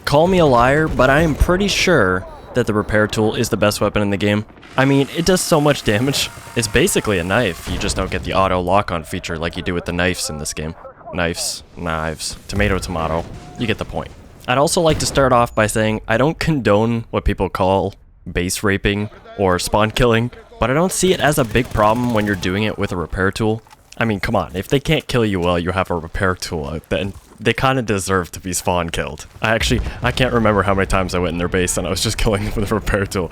Call me a liar, but I am pretty sure that the repair tool is the best weapon in the game. I mean, it does so much damage. It's basically a knife. You just don't get the auto lock-on feature like you do with the knives in this game. Knives, knives, tomato, tomato. You get the point. I'd also like to start off by saying I don't condone what people call base raping or spawn killing, but I don't see it as a big problem when you're doing it with a repair tool. I mean, come on, if they can't kill you while you have a repair tool out, then they kind of deserve to be spawn killed. I can't remember how many times I went in their base and I was just killing them with a repair tool.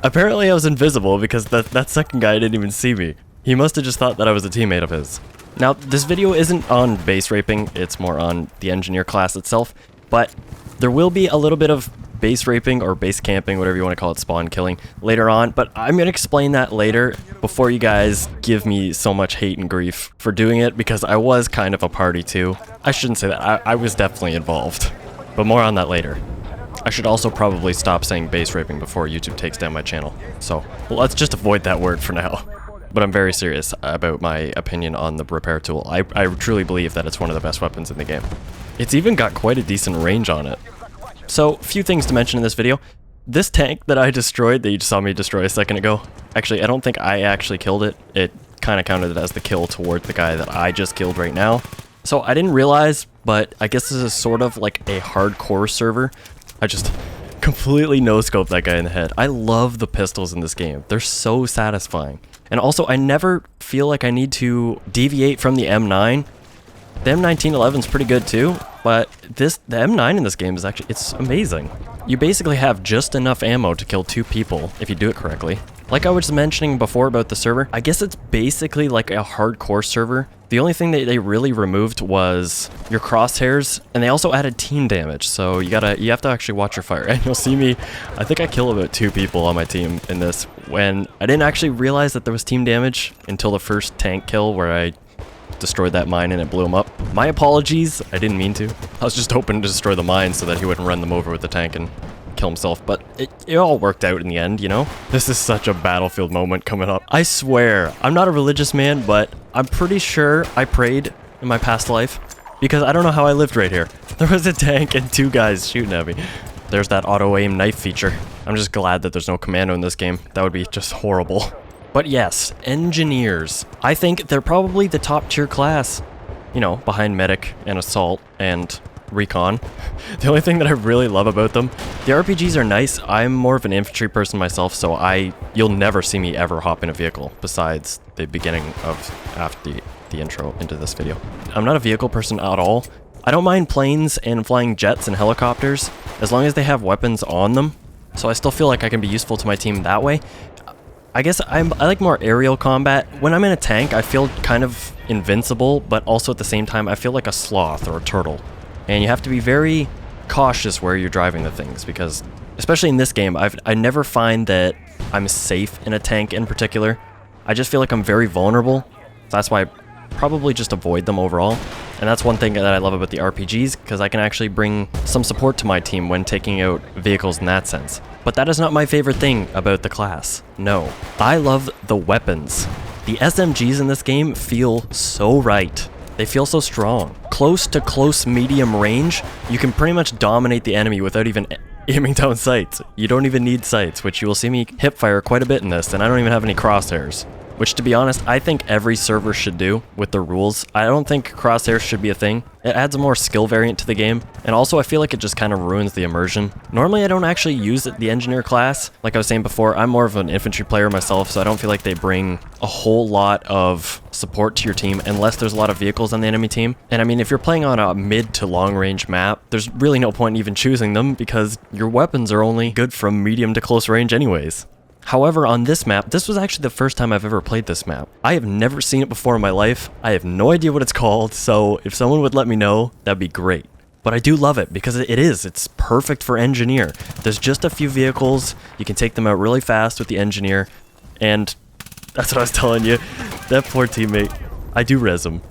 Apparently I was invisible because that second guy didn't even see me. He must have just thought that I was a teammate of his. Now, this video isn't on base raping, it's more on the engineer class itself, but there will be a little bit of base raping or base camping, whatever you want to call it, spawn killing, later on, but I'm going to explain that later before you guys give me so much hate and grief for doing it, because I was kind of a party too. I shouldn't say that, I was definitely involved, but more on that later. I should also probably stop saying base raping before YouTube takes down my channel, so let's just avoid that word for now. But I'm very serious about my opinion on the repair tool. I truly believe that it's one of the best weapons in the game. It's even got quite a decent range on it. So, few things to mention in this video. This tank that I destroyed, that you just saw me destroy a second ago, actually, I don't think I actually killed it. It kind of counted as the kill toward the guy that I just killed right now. So, I didn't realize, but I guess this is sort of like a hardcore server. I just completely no-scoped that guy in the head. I love the pistols in this game. They're so satisfying. And also, I never feel like I need to deviate from the M9. The M1911 is pretty good too, but the M9 in this game is actually, it's amazing. You basically have just enough ammo to kill 2 people if you do it correctly. Like I was mentioning before about the server, I guess it's basically like a hardcore server. The only thing that they really removed was your crosshairs, and they also added team damage, so you have to actually watch your fire. And you'll see me, I think I kill about 2 people on my team in this, when I didn't actually realize that there was team damage until the first tank kill where I destroyed that mine and it blew him up. My apologies, I didn't mean to. I was just hoping to destroy the mine so that he wouldn't run them over with the tank and kill himself, but it all worked out in the end, you know? This is such a battlefield moment coming up. I swear, I'm not a religious man, but I'm pretty sure I prayed in my past life, because I don't know how I lived right here. There was a tank and 2 guys shooting at me. There's that auto-aim knife feature. I'm just glad that there's no commando in this game. That would be just horrible. But yes, engineers. I think they're probably the top tier class, you know, behind medic and assault and recon. The only thing that I really love about them, the RPGs are nice. I'm more of an infantry person myself, so you'll never see me ever hop in a vehicle besides the beginning of after the intro into this video. I'm not a vehicle person at all. I don't mind planes and flying jets and helicopters as long as they have weapons on them. So I still feel like I can be useful to my team that way. I guess I like more aerial combat. When I'm in a tank, I feel kind of invincible, but also at the same time, I feel like a sloth or a turtle. And you have to be very cautious where you're driving the things, because especially in this game, I never find that I'm safe in a tank in particular. I just feel like I'm very vulnerable. That's why I probably just avoid them overall. And that's one thing that I love about the RPGs, because I can actually bring some support to my team when taking out vehicles in that sense. But that is not my favorite thing about the class. No. I love the weapons. The SMGs in this game feel so right. They feel so strong. Close to close medium range, you can pretty much dominate the enemy without even aiming down sights. You don't even need sights, which you will see me hip fire quite a bit in this, and I don't even have any crosshairs. Which, to be honest, I think every server should do with the rules. I don't think crosshairs should be a thing. It adds a more skill variant to the game, and also I feel like it just kind of ruins the immersion. Normally I don't actually use the engineer class. Like I was saying before, I'm more of an infantry player myself, so I don't feel like they bring a whole lot of support to your team unless there's a lot of vehicles on the enemy team. And I mean, if you're playing on a mid to long range map, there's really no point in even choosing them because your weapons are only good from medium to close range anyways. However, on this map, this was actually the first time I've ever played this map. I have never seen it before in my life. I have no idea what it's called, so if someone would let me know, that'd be great. But I do love it because it's perfect for engineer. There's just a few vehicles, you can take them out really fast with the engineer, and that's what I was telling you. That poor teammate, I do res him.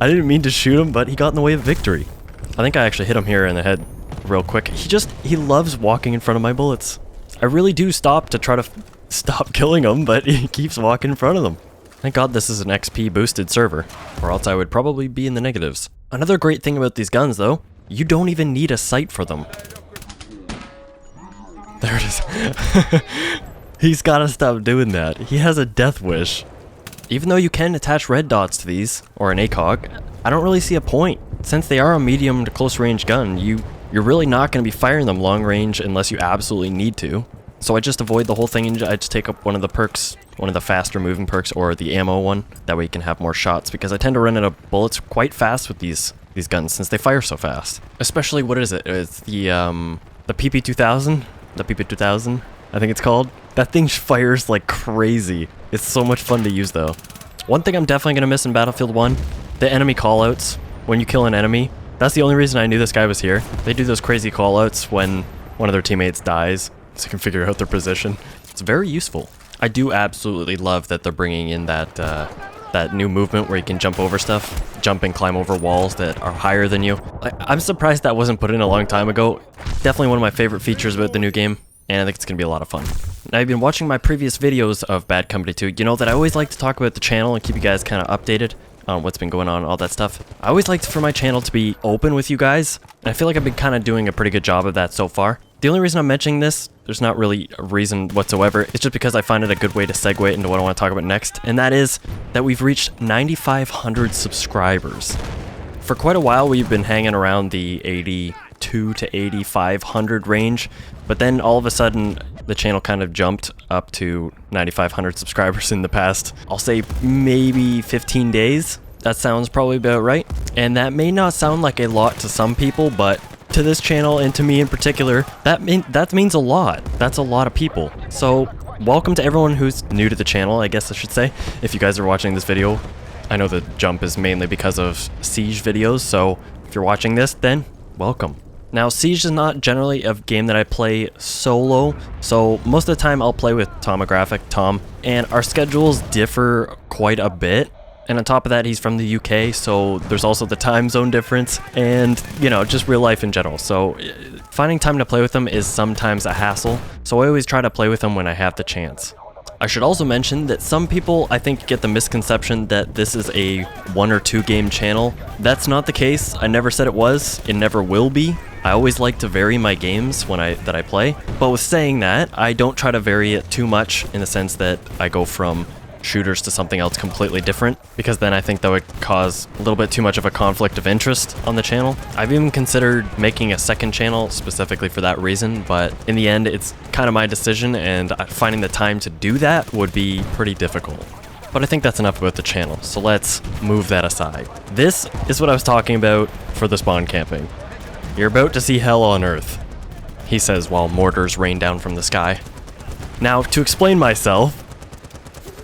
I didn't mean to shoot him, but he got in the way of victory. I think I actually hit him here in the head real quick. He loves walking in front of my bullets. I really do stop to try to stop killing him, but he keeps walking in front of them. Thank God this is an XP boosted server, or else I would probably be in the negatives. Another great thing about these guns though, you don't even need a sight for them. There it is. He's gotta stop doing that. He has a death wish. Even though you can attach red dots to these, or an ACOG, I don't really see a point. Since they are a medium to close range gun, you're really not going to be firing them long range unless you absolutely need to. So I just avoid the whole thing and I just take up one of the perks, one of the faster moving perks, or the ammo one. That way you can have more shots, because I tend to run out of bullets quite fast with these guns since they fire so fast. Especially, what is it? It's the PP2000? The PP2000, I think it's called. That thing fires like crazy. It's so much fun to use though. One thing I'm definitely going to miss in Battlefield 1, the enemy callouts. When you kill an enemy, that's the only reason I knew this guy was here. They do those crazy callouts when one of their teammates dies, so you can figure out their position. It's very useful. I do absolutely love that they're bringing in that new movement where you can jump over stuff, jump and climb over walls that are higher than you. I'm surprised that wasn't put in a long time ago. Definitely one of my favorite features about the new game, and I think it's going to be a lot of fun. Now, you've been watching my previous videos of Bad Company 2. You know that I always like to talk about the channel and keep you guys kind of updated on what's been going on, all that stuff. I always like for my channel to be open with you guys, and I feel like I've been kind of doing a pretty good job of that so far. The only reason I'm mentioning this, there's not really a reason whatsoever, it's just because I find it a good way to segue into what I want to talk about next, and that is that we've reached 9,500 subscribers. For quite a while, we've been hanging around the 82 to 8,500 range, but then all of a sudden, the channel kind of jumped up to 9,500 subscribers in the past, I'll say maybe 15 days. That sounds probably about right. And that may not sound like a lot to some people, but to this channel and to me in particular, that means a lot. That's a lot of people. So welcome to everyone who's new to the channel, I guess I should say. If you guys are watching this video, I know the jump is mainly because of Siege videos, so if you're watching this, then welcome. Now, Siege is not generally a game that I play solo, so most of the time I'll play with Tomographic, Tom, and our schedules differ quite a bit. And on top of that, he's from the UK, so there's also the time zone difference, and, you know, just real life in general. So finding time to play with him is sometimes a hassle, so I always try to play with him when I have the chance. I should also mention that some people, I think, get the misconception that this is a 1 or 2 game channel. That's not the case. I never said it was. It never will be. I always like to vary my games that I play. But with saying that, I don't try to vary it too much in the sense that I go from shooters to something else completely different, because then I think that would cause a little bit too much of a conflict of interest on the channel. I've even considered making a second channel specifically for that reason, but in the end it's kind of my decision, and finding the time to do that would be pretty difficult. But I think that's enough about the channel, so let's move that aside. This is what I was talking about for the spawn camping. You're about to see hell on earth, he says while mortars rain down from the sky. Now, to explain myself,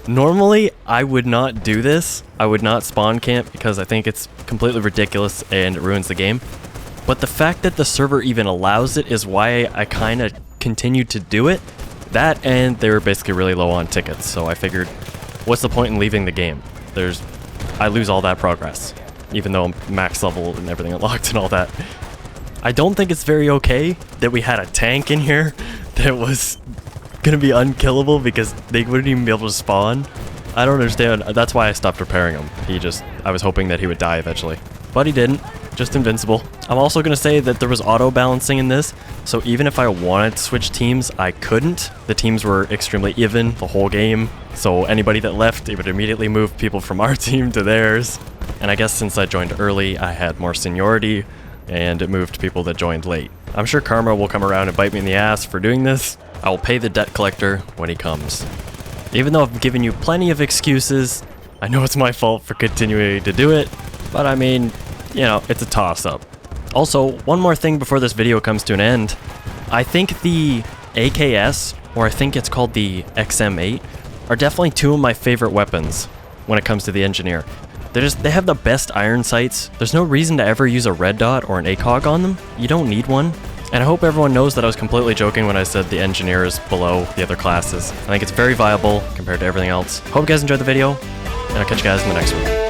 normally, I would not do this. I would not spawn camp because I think it's completely ridiculous and it ruins the game. But the fact that the server even allows it is why I kind of continued to do it. That, and they were basically really low on tickets, so I figured, what's the point in leaving the game? I lose all that progress, even though I'm max level and everything unlocked and all that. I don't think it's very okay that we had a tank in here that was gonna be unkillable because they wouldn't even be able to spawn. I don't understand. That's why I stopped repairing him. I was hoping that he would die eventually, but he didn't. Just invincible. I'm also gonna say that there was auto balancing in this, so even if I wanted to switch teams, I couldn't. The teams were extremely even the whole game, so anybody that left, it would immediately move people from our team to theirs. And I guess since I joined early, I had more seniority, and it moved people that joined late. I'm sure karma will come around and bite me in the ass for doing this. I will pay the debt collector when he comes. Even though I've given you plenty of excuses, I know it's my fault for continuing to do it, but I mean, you know, it's a toss-up. Also, one more thing before this video comes to an end. I think the AKS, or I think it's called the XM8, are definitely two of my favorite weapons when it comes to the engineer. They have the best iron sights. There's no reason to ever use a red dot or an ACOG on them. You don't need one. And I hope everyone knows that I was completely joking when I said the engineer is below the other classes. I think it's very viable compared to everything else. Hope you guys enjoyed the video, and I'll catch you guys in the next one.